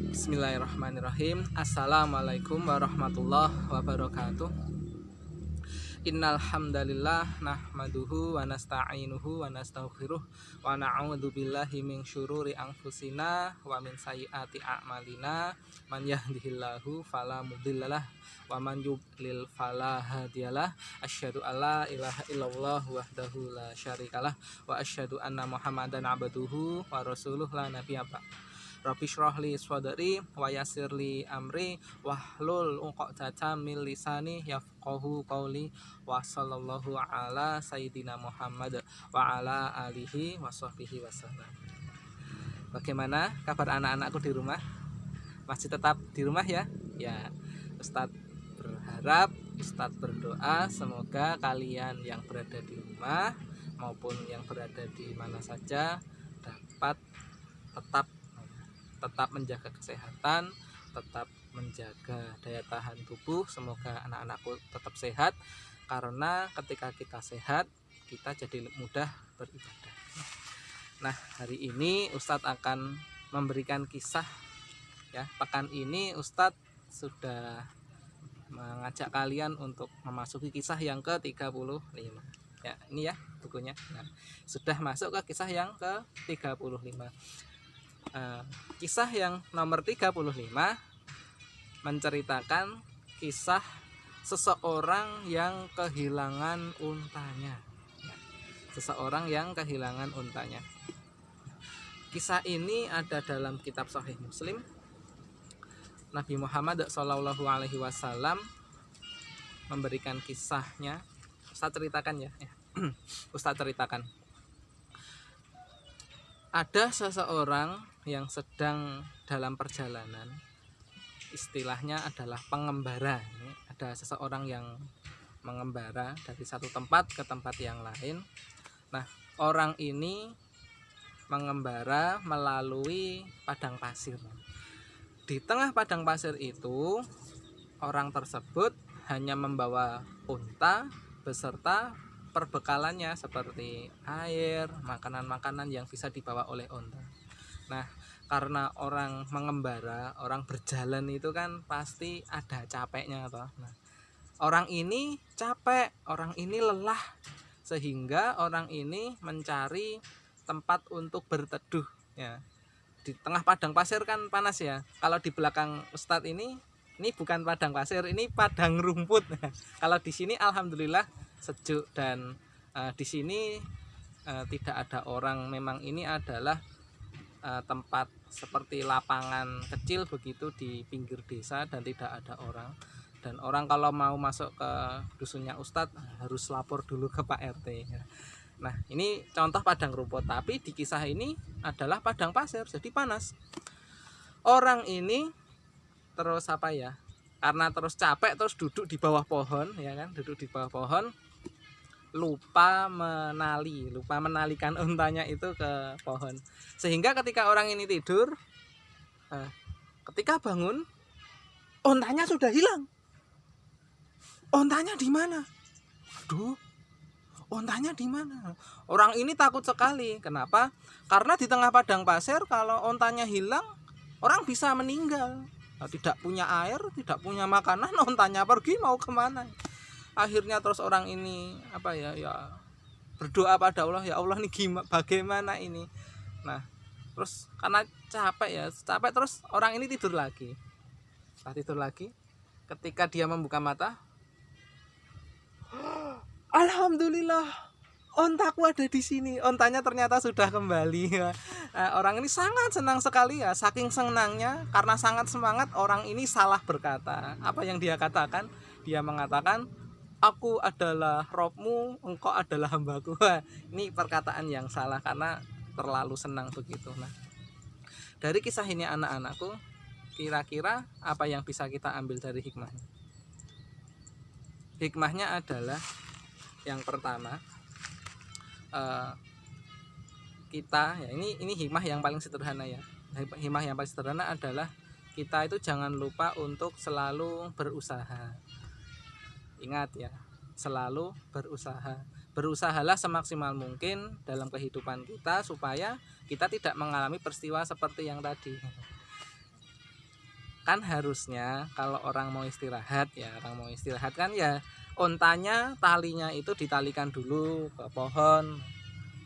Bismillahirrahmanirrahim. Assalamualaikum warahmatullahi wabarakatuh. Innal hamdalillah nahmaduhu wa nasta'inuhu wa nastaghfiruh wa na'udzu billahi min syururi anfusina wa min sayyiati a'malina. Man yahdihillahu fala mudhillalah wa man yudlil fala hadiyalah. Asyhadu alla ilaha illallah wahdahu la syarikalah wa asyhadu anna Muhammadan abduhu wa rasuluh la nabiyya ba'da. Rabbi shrahli sadri wa yassirli amri wahlul 'uqdatam min lisani yafqahu qawli wa sallallahu ala sayyidina Muhammad wa ala alihi wa sahbihi wasallam. Bagaimana kabar anak-anakku di rumah? Masih tetap di rumah ya? Ya, Ustadz berharap, Ustadz berdoa semoga kalian yang berada di rumah maupun yang berada di mana saja dapat tetap menjaga kesehatan, tetap menjaga daya tahan tubuh. Semoga anak-anakku tetap sehat, karena ketika kita sehat kita jadi mudah beribadah. Nah, hari ini Ustadz akan memberikan kisah ya. Pekan ini Ustadz sudah mengajak kalian untuk memasuki kisah yang ke-35 ya. Ini ya bukunya. Nah, sudah masuk ke kisah yang ke-35. Kisah yang nomor 35 menceritakan kisah seseorang yang kehilangan untanya. Seseorang yang kehilangan untanya. Kisah ini ada dalam kitab Sahih Muslim. Nabi Muhammad SAW memberikan kisahnya. Ustaz ceritakan ya. Ustaz ceritakan. Ada seseorang yang sedang dalam perjalanan, istilahnya adalah pengembara. Ada seseorang yang mengembara dari satu tempat ke tempat yang lain. Nah, orang ini mengembara melalui padang pasir. Di tengah padang pasir itu, orang tersebut hanya membawa unta beserta perbekalannya seperti air, makanan-makanan yang bisa dibawa oleh unta. Nah, karena orang mengembara, orang berjalan itu kan pasti ada capeknya toh. Nah, orang ini capek, orang ini lelah, sehingga orang ini mencari tempat untuk berteduh ya. Di tengah padang pasir kan panas ya. Kalau di belakang Ustadz ini bukan padang pasir, ini padang rumput. Kalau di sini alhamdulillah sejuk dan di sini tidak ada orang. Memang ini adalah tempat seperti lapangan kecil begitu di pinggir desa dan tidak ada orang. Dan orang kalau mau masuk ke dusunnya Ustadz harus lapor dulu ke Pak RT. Nah, ini contoh padang rumput, tapi di kisah ini adalah padang pasir, jadi panas. Orang ini terus karena terus capek terus duduk di bawah pohon ya kan, duduk di bawah pohon, lupa menalikan untanya itu ke pohon. Sehingga ketika orang ini tidur, ketika bangun, untanya sudah hilang. Untanya di mana? Aduh, untanya di mana? Orang ini takut sekali. Kenapa? Karena di tengah padang pasir kalau untanya hilang, orang bisa meninggal. Tidak punya air, tidak punya makanan, untanya pergi mau kemana? Akhirnya terus orang ini berdoa pada Allah, ya Allah ini bagaimana ini? Nah, terus karena capek terus orang ini tidur lagi. Setelah tidur lagi, ketika dia membuka mata, alhamdulillah, ontaku ada di sini. Ontanya ternyata sudah kembali. Orang ini sangat senang sekali ya. Saking senangnya, karena sangat semangat, orang ini salah berkata. Apa yang dia katakan? Dia mengatakan, aku adalah Robmu, engkau adalah hambaku. Ini perkataan yang salah karena terlalu senang begitu. Nah, dari kisah ini anak-anakku, kira-kira apa yang bisa kita ambil dari hikmahnya? Hikmahnya adalah yang pertama, kita ya, ini hikmah yang paling sederhana ya. Hikmah yang paling sederhana adalah kita itu jangan lupa untuk selalu berusaha. Ingat ya, selalu berusaha. Berusahalah semaksimal mungkin dalam kehidupan kita supaya kita tidak mengalami peristiwa seperti yang tadi. Kan harusnya kalau orang mau istirahat kan ya ontanya talinya itu ditalikan dulu ke pohon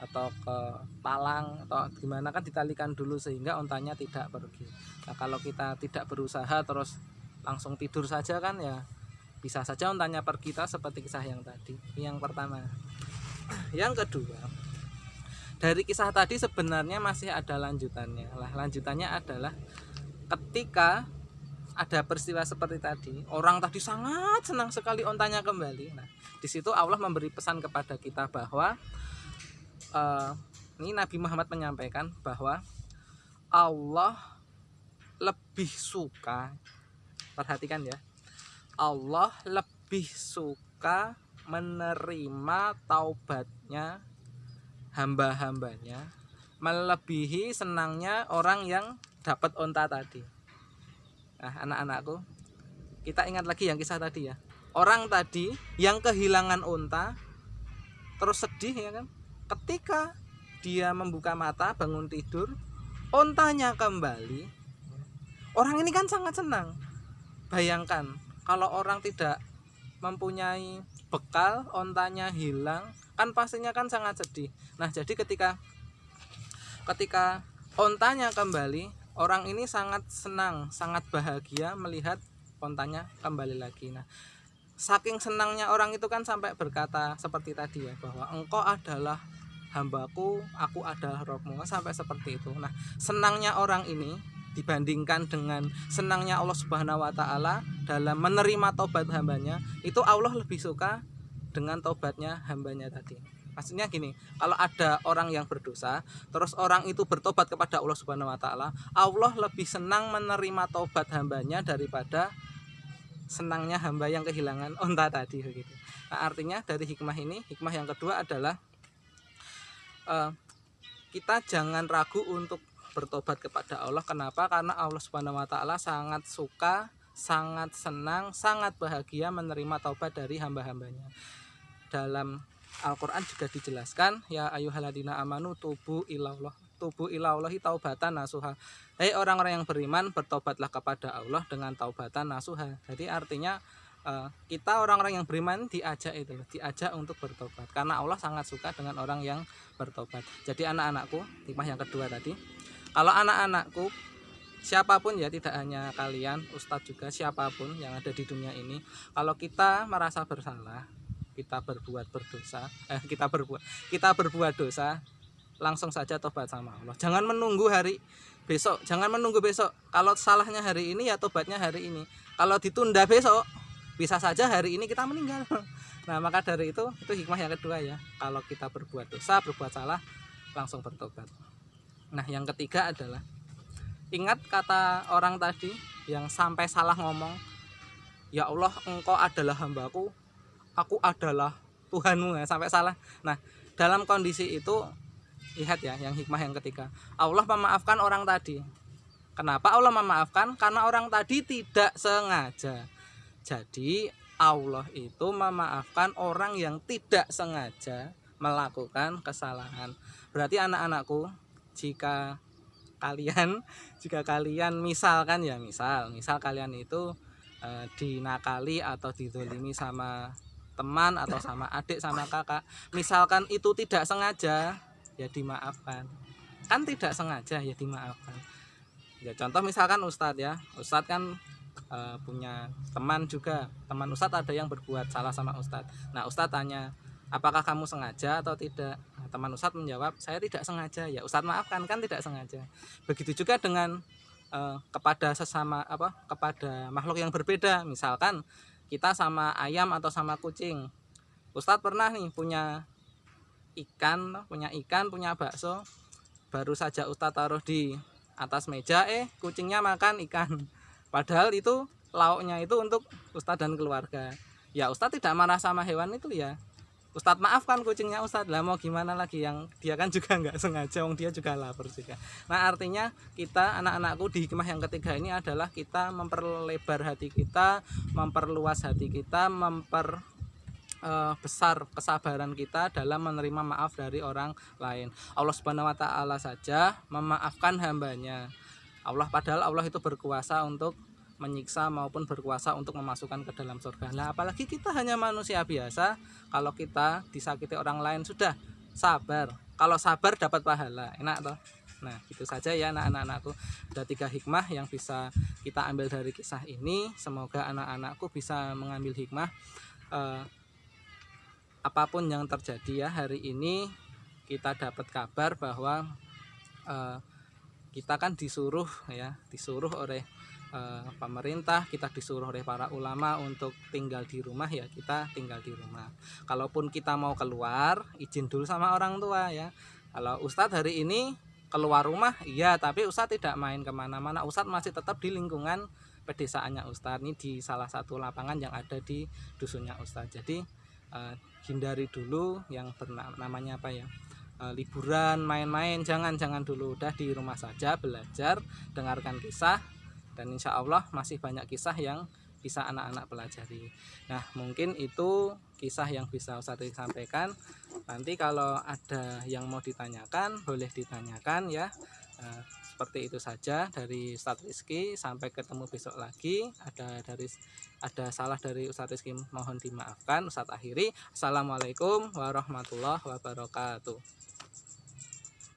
atau ke palang atau gimana, kan ditalikan dulu sehingga ontanya tidak pergi. Nah, kalau kita tidak berusaha terus langsung tidur saja kan ya bisa saja ontanya pergi, seperti kisah yang tadi. Yang pertama. Yang kedua, dari kisah tadi sebenarnya masih ada lanjutannya. Lanjutannya adalah ketika ada peristiwa seperti tadi, orang tadi sangat senang sekali ontanya kembali. Nah, di situ Allah memberi pesan kepada kita bahwa ini Nabi Muhammad menyampaikan bahwa Allah lebih suka, perhatikan ya, Allah lebih suka menerima taubatnya hamba-hambanya melebihi senangnya orang yang dapat onta tadi. Nah, anak-anakku, kita ingat lagi yang kisah tadi ya. Orang tadi yang kehilangan onta terus sedih ya kan. Ketika dia membuka mata, bangun tidur, ontanya kembali. Orang ini kan sangat senang. Bayangkan kalau orang tidak mempunyai bekal, ontanya hilang, kan pastinya kan sangat sedih. Nah, jadi ketika ontanya kembali, orang ini sangat senang, sangat bahagia melihat ontanya kembali lagi. Nah, saking senangnya orang itu kan sampai berkata seperti tadi ya, bahwa engkau adalah hambaku, aku adalah Rabbmu, sampai seperti itu. Nah, senangnya orang ini dibandingkan dengan senangnya Allah Subhanahu wa taala dalam menerima taubat hambanya, itu Allah lebih suka dengan taubatnya hambanya tadi. Maksudnya gini, kalau ada orang yang berdosa terus orang itu bertobat kepada Allah Subhanahu wa taala, Allah lebih senang menerima taubat hambanya daripada senangnya hamba yang kehilangan onta tadi begitu. Nah, artinya dari hikmah ini, hikmah yang kedua adalah kita jangan ragu untuk bertobat kepada Allah. Kenapa? Karena Allah Subhanahu wa taala sangat suka, sangat senang, sangat bahagia menerima taubat dari hamba-hambanya. Dalam Al-Qur'an juga dijelaskan, ya ayyuhalladzina amanu tubu ilallahi taubatan nasuha. Hei orang-orang yang beriman, bertobatlah kepada Allah dengan taubatan nasuha. Jadi artinya kita orang-orang yang beriman diajak untuk bertobat, karena Allah sangat suka dengan orang yang bertobat. Jadi anak-anakku, hikmah yang kedua tadi, kalau anak-anakku siapapun ya, tidak hanya kalian, ustadz juga, siapapun yang ada di dunia ini, kalau kita merasa bersalah, kita berbuat dosa, langsung saja tobat sama Allah. Jangan menunggu besok. Kalau salahnya hari ini ya tobatnya hari ini. Kalau ditunda besok, bisa saja hari ini kita meninggal. Nah, maka dari itu hikmah yang kedua ya. Kalau kita berbuat dosa, berbuat salah, langsung bertobat. Nah, yang ketiga adalah ingat kata orang tadi yang sampai salah ngomong, ya Allah, engkau adalah hambaku, aku adalah Tuhanmu, ya, sampai salah. Nah, dalam kondisi itu lihat ya, yang hikmah yang ketiga, Allah memaafkan orang tadi. Kenapa Allah memaafkan? Karena orang tadi tidak sengaja. Jadi Allah itu memaafkan orang yang tidak sengaja melakukan kesalahan. Berarti anak-anakku, jika kalian misalkan ya, misal kalian itu dinakali atau dizolimi sama teman atau sama adik, sama kakak, misalkan itu tidak sengaja, ya dimaafkan. Kan tidak sengaja ya dimaafkan. Ya contoh misalkan Ustadz ya, Ustadz kan punya teman juga, teman Ustadz ada yang berbuat salah sama Ustadz. Nah, Ustadz tanya, apakah kamu sengaja atau tidak? Nah, teman Ustadz menjawab, saya tidak sengaja. Ya Ustadz maafkan, kan tidak sengaja. Begitu juga dengan kepada kepada makhluk yang berbeda. Misalkan kita sama ayam atau sama kucing. Ustadz pernah nih punya ikan, punya bakso. Baru saja Ustadz taruh di atas meja, kucingnya makan ikan. Padahal itu lauknya itu untuk Ustadz dan keluarga. Ya Ustadz tidak marah sama hewan itu ya. Ustadz maafkan kucingnya Ustadz. Lah mau gimana lagi, yang dia kan juga nggak sengaja, dia juga lapar juga. Nah, artinya kita, anak-anakku, di hikmah yang ketiga ini adalah kita memperlebar hati kita, memperluas hati kita, besar kesabaran kita dalam menerima maaf dari orang lain. Allah Subhanahu wa taala saja memaafkan hambanya. Padahal Allah itu berkuasa untuk menyiksa maupun berkuasa untuk memasukkan ke dalam surga. Nah, apalagi kita hanya manusia biasa, kalau kita disakiti orang lain sudah sabar. Kalau sabar dapat pahala, enak toh. Nah, itu saja ya anak-anakku. Ada 3 hikmah yang bisa kita ambil dari kisah ini. Semoga anak-anakku bisa mengambil hikmah. Apapun yang terjadi ya hari ini, kita dapat kabar bahwa kita kan disuruh oleh pemerintah, kita disuruh oleh para ulama untuk tinggal di rumah, ya kita tinggal di rumah. Kalaupun kita mau keluar, izin dulu sama orang tua ya. Kalau Ustadz hari ini keluar rumah, iya, tapi Ustadz tidak main kemana-mana. Ustadz masih tetap di lingkungan pedesaannya Ustadz, ini di salah satu lapangan yang ada di dusunnya Ustadz. Jadi hindari dulu yang namanya liburan, main-main, jangan dulu, udah di rumah saja, belajar, dengarkan kisah, dan insya Allah masih banyak kisah yang bisa anak-anak pelajari. Nah, mungkin itu kisah yang bisa Ustadz sampaikan. Nanti kalau ada yang mau ditanyakan, boleh ditanyakan ya. Seperti itu saja dari Ustadz Rizky. Sampai ketemu besok lagi. Ada salah dari Ustadz Rizky, mohon dimaafkan. Ustadz akhiri. Assalamualaikum warahmatullahi wabarakatuh.